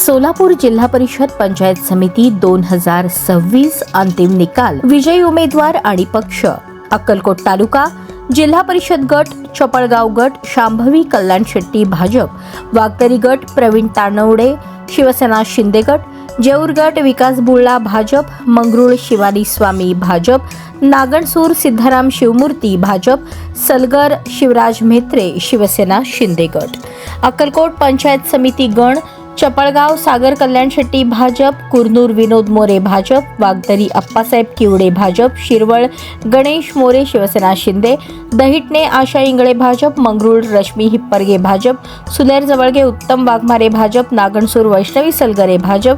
सोलापूर जिल्हा परिषद पंचायत समिती 2026 अंतिम निकाल विजयी उमेदवार आणि पक्ष अक्कलकोट तालुका जिल्हा परिषद गट चपळगाव गट शांभवी कल्याण शेट्टी भाजप वागदरी गट प्रवीण तानवडे शिवसेना शिंदे गट जेऊर गट विकास बुळला भाजप मंगरुळ शिवानी स्वामी भाजप नागणसूर सिद्धाराम शिवमूर्ती भाजप सलगर शिवराज म्हेत्रे शिवसेना शिंदे गट अक्कलकोट पंचायत समिती गण चपळगाव सागर कल्याण शेट्टी भाजप कुरनूर विनोद मोरे भाजप वागदरी अप्पासाहेब किवडे भाजप शिरवळ गणेश मोरे शिवसेना शिंदे दहिटणे आशा इंगळे भाजप मंगरुळ रश्मी हिप्परगे भाजप सुलेर जवळगे उत्तम वाघमारे भाजप नागणसूर वैष्णवी सलगरे भाजप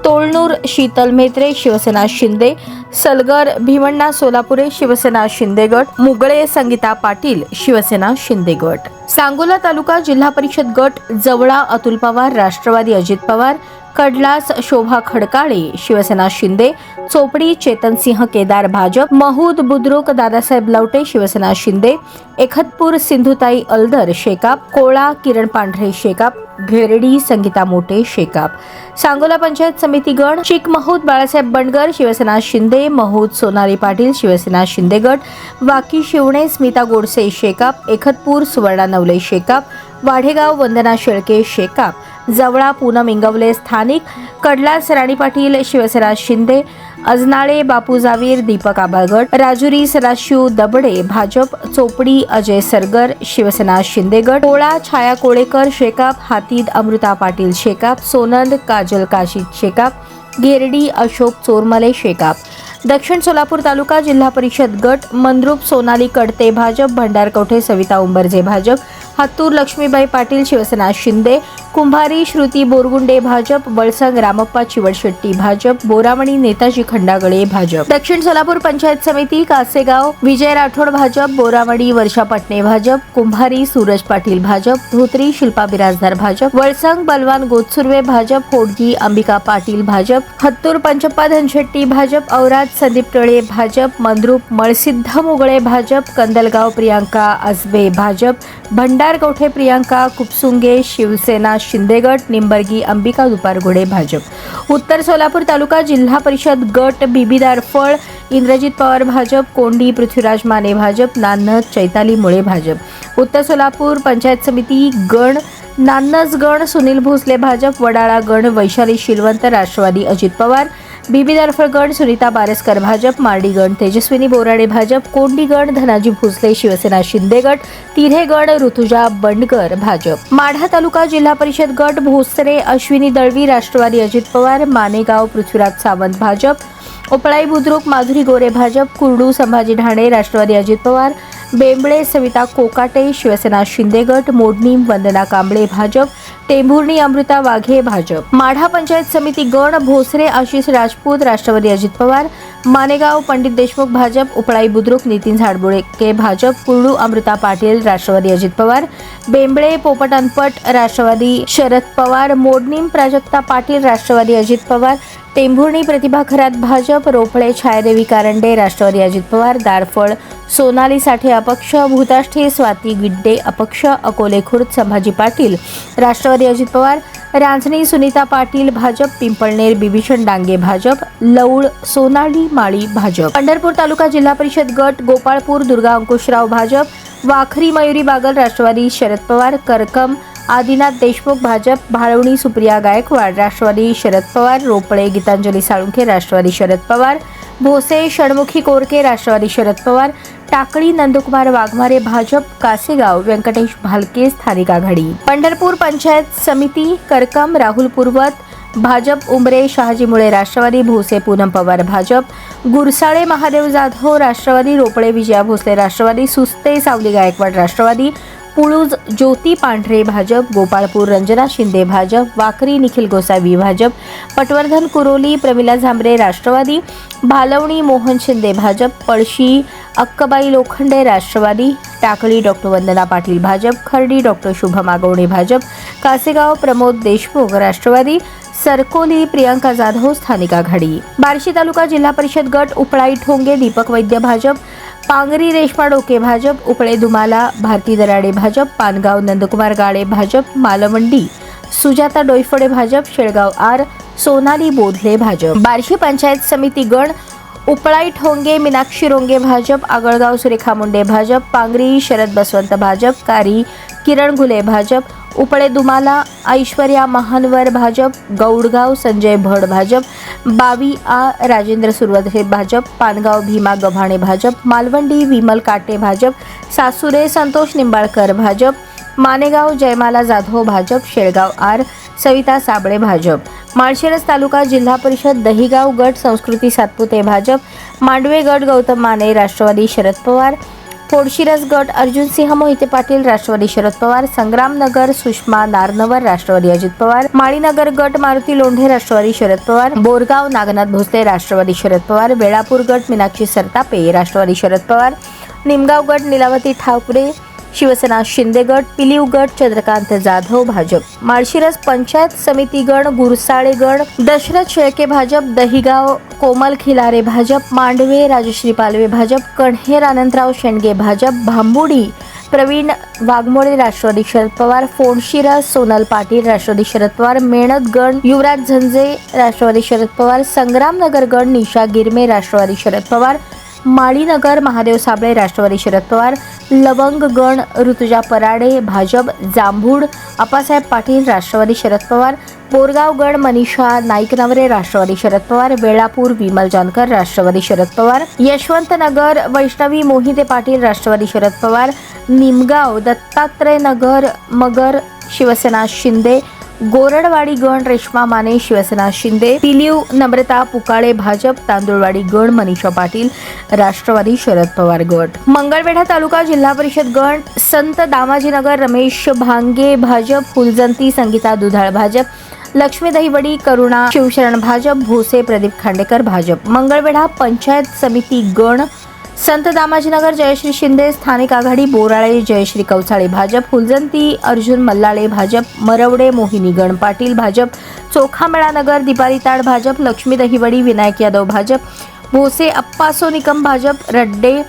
तोळनूर शीतल म्हेत्रे शिवसेना शिंदे सलगर भीमण्णा सोलापुरे शिवसेना शिंदे गट मुगळे संगीता पाटील शिवसेना शिंदे गट सांगोला तालुका जिल्हा परिषद गट जवळा अतुल पवार राष्ट्रवादी अजित पवार कडलास शोभा खडकाळे शिवसेना शिंदे चोपडी चेतनसिंह केदार भाजप महूद बुद्रुक दादासाहेब लवटे शिवसेना शिंदे एखतपूर सिंधुताई अलदर शेकाप कोळा किरण पांढरे शेकाप घेरडी संगीता मोटे शेकाप सांगोला पंचायत समिती गण चिक महूद बाळासाहेब बंडगर शिवसेना शिंदे महूद सोनाली पाटील शिवसेना शिंदे गट वाकी शिवणे स्मिता गोडसे शेकाप एखतपूर सुवर्णा नवले शेकाप वाढेगाव वंदना शेळके शेकाप जवळा पूनम इंगवले स्थानिक कडलास राणी पाटील शिवसेना शिंदे अजनाळे बापू जावीर दीपक आबाळगट राजुरी सदाशिव दबडे भाजप चोपडी अजय सरगर शिवसेना शिंदे गट कोळा छाया कोळेकर शेकाप हातीद अमृता पाटील शेकाप सोनंद काजल काशीद शेकाप गिरडी अशोक चोरमले शेकाप दक्षिण सोलापूर तालुका जिल्हा परिषद गट मंद्रुप सोनाली कडते भाजप भंडारकवठे सविता उंबरजे भाजप हत्तूर लक्ष्मीबाई पाटील शिवसेना शिंदे कुंभारी श्रुती बोरगुंडे भाजप वळसंग रामप्पा चिवडशेट्टी भाजप बोरामणी नेताजी खंडागळे भाजप दक्षिण सोलापूर पंचायत समिती कासेगाव विजय राठोड भाजप बोरामणी वर्षा पटणे भाजप कुंभारी सूरज पाटील भाजप धोत्री शिल्पा बिराजदार भाजप वळसंग बलवान गोतसुर्वे भाजप होडगी अंबिका पाटील भाजप हत्तूर पंचप्पा धनशेट्टी भाजप औराद संदीप टळे भाजप मंद्रुप मळसिद्ध मुगळे भाजप कंदलगाव प्रियांका आजबे भाजप भंडारकवठे प्रियांका कुपसुंगे शिवसेना शिंदे गट निंबर्गी अंबिका दुपारगोडे भाजप उत्तर सोलापूर तालुका जिल्हा परिषद गट बिबीदार फळ इंद्रजित पवार भाजप कोंडी पृथ्वीराज माने भाजप नान्नज चैताली मुळे भाजप उत्तर सोलापूर पंचायत समिती गण नान्नज गण सुनील भोसले भाजप वडाळा गण वैशाली शिलवंत राष्ट्रवादी अजित पवार बिबीदारफळ गण सुनीता बारेस्कर भाजप मार्डी गण तेजस्विनी बोराडे भाजप कोंडी गण धनाजी भोसले शिवसेना शिंदे गट तिऱ्हे गण ऋतुजा बंडकर भाजप माढा तालुका जिल्हा परिषद गट भोसरे अश्विनी दळवी राष्ट्रवादी अजित पवार मानेगाव पृथ्वीराज सावंत भाजप उपळाई बुद्रुक माधुरी गोरे भाजप कुर्डू संभाजी ढाणे राष्ट्रवादी अजित पवार बेंबळे सविता कोकाटे शिवसेना शिंदे गट मोडणी वंदना कांबळे भाजप टेंभुर्णी अमृता वाघे भाजप माढा पंचायत समिती गण भोसरे आशिष राजपूत राष्ट्रवादी अजित पवार मानेगाव पंडित देशमुख भाजप उपळाई बुद्रुक नितीन झाडबुळके भाजप कुर्डू अमृता पाटील राष्ट्रवादी अजित पवार बेंबळे पोपट अनपट राष्ट्रवादी शरद पवार मोडणीम प्राजक्ता पाटील राष्ट्रवादी अजित पवार टेंभुर्णी प्रतिभा खरात भाजप रोपळे छायादेवी कारंडे राष्ट्रवादी अजित पवार दारफळ सोनाली साठे अपक्ष भूताष्ठे स्वाती गिड्डे अपक्ष अकोले खुर्द संभाजी पाटील राष्ट्रवादी अजित पवार रांजणी सुनीता पाटील भाजप पिंपळनेर बिभीषण डांगे भाजप लौळ सोनाली माळी भाजप पंढरपूर तालुका जिल्हा परिषद गट गोपाळपूर दुर्गा अंकुशराव भाजप वाखरी मयुरी बागल राष्ट्रवादी शरद पवार करकम आदिनाथ देशमुख भाजप भाळवणी सुप्रिया गायकवाड राष्ट्रवादी शरद पवार रोपळे गीतांजली साळुंखे राष्ट्रवादी शरद पवार भोसे षण्मुखी कोरके राष्ट्रवादी शरद पवार टाकळी नंदकुमार वाघमारे भाजप कासेगाव व्यंकटेश भालके स्थानिक आघाडी पंढरपूर पंचायत समिती करकम राहुल पूर्वत भाजप उमरे शहाजी मुळे राष्ट्रवादी भोसे पूनम पवार भाजप गुरसाळे महादेव जाधव राष्ट्रवादी रोपळे विजया भोसले राष्ट्रवादी सुस्ते सावली गायकवाड राष्ट्रवादी पुळूज ज्योती पांढरे भाजप गोपाळपूर रंजना शिंदे भाजप वाकरी निखिल गोसावी भाजप पटवर्धन कुरोली प्रमिला झांबरे राष्ट्रवादी भालवणी मोहन शिंदे भाजप पळशी अक्कबाई लोखंडे राष्ट्रवादी टाकळी डॉक्टर वंदना पाटील भाजप खर्डी डॉक्टर शुभम आगवणे भाजप कासेगाव प्रमोद देशमुख राष्ट्रवादी सरकोली प्रियांका जाधव स्थानिक आघाडी बार्शी तालुका जिल्हा परिषद गट उपळाई ठोंगे दीपक वैद्य भाजप पांगरी रेशमा डोके भाजप उपळे दुमाला भारती दराडे भाजप पानगाव नंदकुमार गाळे भाजप मालवंडी सुजाता डोईफोडे भाजप, शेळगाव आर, सोनाली बोधले भाजप. बार्शी पंचायत समिती गण उपळाई ठोंगे मीनाक्षी रोंगे भाजप, आगळगाव सुरेखा मुंडे भाजप, पांगरी शरद बसवंत भाजप, कारी किरण घुले भाजप, उपळे दुमाला ऐश्वर्या महानवर भाजप, गौडगाव संजय भड भाजप, बावी आ राजेंद्र सुरवदे भाजप, पानगाव भीमा गव्हाणे भाजप, मालवंडी विमल काटे भाजप, सासुरे संतोष निंबाळकर भाजप, मानेगाव जयमाला जाधव भाजप, शेळगाव आर सविता साबळे भाजप. माळशिरस तालुका जिल्हा परिषद दहिगाव गट संस्कृती सातपुते भाजप, मांडवे गट गौतम माने राष्ट्रवादी शरद पवार, फोडशिरस गट अर्जुनसिंह मोहिते पाटील राष्ट्रवादी शरद पवार, संग्रामनगर सुषमा नारनवर राष्ट्रवादी अजित पवार, माळीनगर गट मारुती लोंढे राष्ट्रवादी शरद पवार, बोरगाव नागनाथ भोसले राष्ट्रवादी शरद पवार, वेळापूर गट मीनाक्षी सरतापे राष्ट्रवादी शरद पवार, निमगाव गट नीलावती ठाकरे शिवसेना शिंदे गट, पिलीव गट चंद्रकांत जाधव भाजप. माळशिरस पंचायत समिती गण गुरसाळे गण दशरथ शेळके भाजप, दहिगाव कोमल खिलारे भाजप, मांडवे राजश्री पालवे भाजप, कण्हेर अनंतराव शेंडगे भाजप, भांबुडी प्रवीण वाघमोडे राष्ट्रवादी शरद पवार, फोडशिरस सोनल पाटील राष्ट्रवादी शरद पवार, मेणत गण युवराज झंजे राष्ट्रवादी शरद पवार, संग्रामनगर गण निशा गिरमे राष्ट्रवादी शरद पवार, माळीनगर महादेव साबळे राष्ट्रवादी शरद पवार, लवंग गण ऋतुजा पराडे भाजप, जांभूड आप्पासाहेब पाटील राष्ट्रवादी शरद पवार, बोरगाव गण मनीषा नाईकनवरे राष्ट्रवादी शरद पवार, वेळापूर विमल जानकर राष्ट्रवादी शरद पवार, यशवंतनगर वैष्णवी मोहिते पाटील राष्ट्रवादी शरद पवार, निमगाव दत्तात्रय नगर मगर शिवसेना शिंदे, गोरडवाडी गण रेश्मा माने शिवसेना शिंदे, पिलीव नम्रता पुकाळे भाजप, तांदुळवाडी गण मनीषा पाटील राष्ट्रवादी शरद पवार गट. मंगळवेढा तालुका जिल्हा परिषद गण संत दामाजीनगर रमेश भांगे भाजप, फुलजंती संगीता दुधाळ भाजप, लक्ष्मी दहिवडी करुणा शिवशरण भाजप, भोसे प्रदीप खांडेकर भाजप. मंगळवेढा पंचायत समिती गण संत दामाजीनगर जयश्री शिंदे स्थानिक आघाडी, बोराळे जयश्री कवसाळे भाजप, फुलजंती अर्जुन मल्लाळे भाजप, मरवडे मोहिनी गण पाटील भाजप, चोखामेळा नगर दीपाली ताड भाजप, लक्ष्मी दहिवडी विनायक यादव भाजप, भोसे अप्पासो निकम भाजप, रड्डे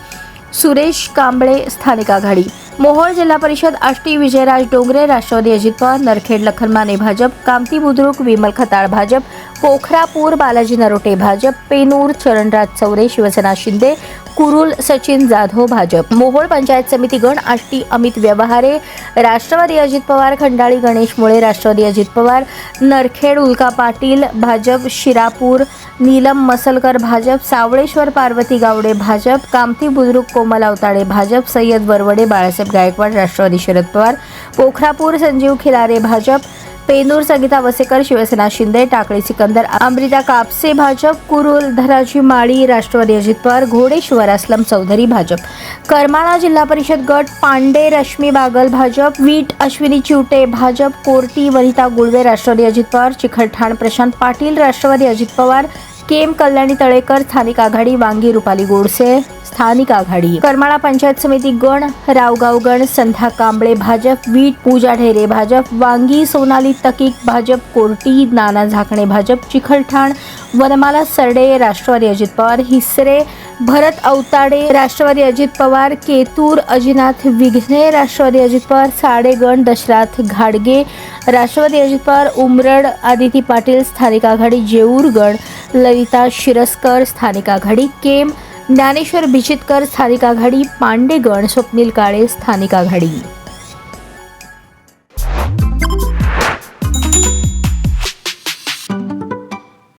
सुरेश कांबळे स्थानिक आघाडी. मोहोळ जिल्हा परिषद आष्टी विजयराज डोंगरे राष्ट्रवादी अजित पवार, नरखेड लखन माने भाजप, कामती बुद्रुक विमल खताळ भाजप, पोखरापूर बालाजी नरोटे भाजप, पेनूर चरणराज चौरे शिवसेना शिंदे, कुरुल सचिन जाधव भाजप. मोहोळ पंचायत समिती गण आष्टी अमित व्यवहारे राष्ट्रवादी अजित पवार, खंडाळी गणेश मुळे राष्ट्रवादी अजित पवार, नरखेड उल्का पाटील भाजप, शिरापूर नीलम मसलकर भाजप, सावळेश्वर पार्वती गावडे भाजप, कामती बुद्रुक कोमल अवताडे भाजप, सय्यद वरवडे बाळासाहेब गायकवाड राष्ट्रवादी शरद पवार, पोखरापूर संजीव खिलारे भाजप, पेनूर संगीता वसेकर शिवसेना शिंदे, टाकळी सिकंदर अमृता कापसे भाजप, कुरुल धराजी माळी राष्ट्रवादी अजित पवार, घोडेश्वर असलम चौधरी भाजप. करमाळा जिल्हा परिषद गट पांडे रश्मी बागल भाजप, वीट अश्विनी चिवटे भाजप, कोर्टी वनिता गुळवे राष्ट्रवादी अजित पवार, चिखलठाण प्रशांत पाटील राष्ट्रवादी अजित पवार, केम कल्याणी तळेकर स्थानिक आघाडी, वांगी रुपाली गोडसे स्थानिक आघाडी. करमाळा पंचायत समिती गण रावगाव गण संध्या कांबळे भाजप, वीट पूजा ढेरे भाजप, वांगी सोनाली तकीक भाजप, कोर्टी नाना झाकणे भाजप, चिखलठाण वनमाला सरडे राष्ट्रवादी अजित पवार, हिसरे भरत अवताडे राष्ट्रवादी अजित पवार, केतूर अजिनाथ विघ्ने राष्ट्रवादी अजित पवार, साडेगण दशरथ घाडगे राष्ट्रवादी अजित पवार, उमरड आदिती पाटील स्थानिक आघाडी, जेऊरगण ललिता शिरस्कर स्थानिक आघाडी, केम ज्ञानेश्वर बिचितकर स्थानिक आघाडी, पांडेगण स्वप्नील काळे स्थानिक आघाडी.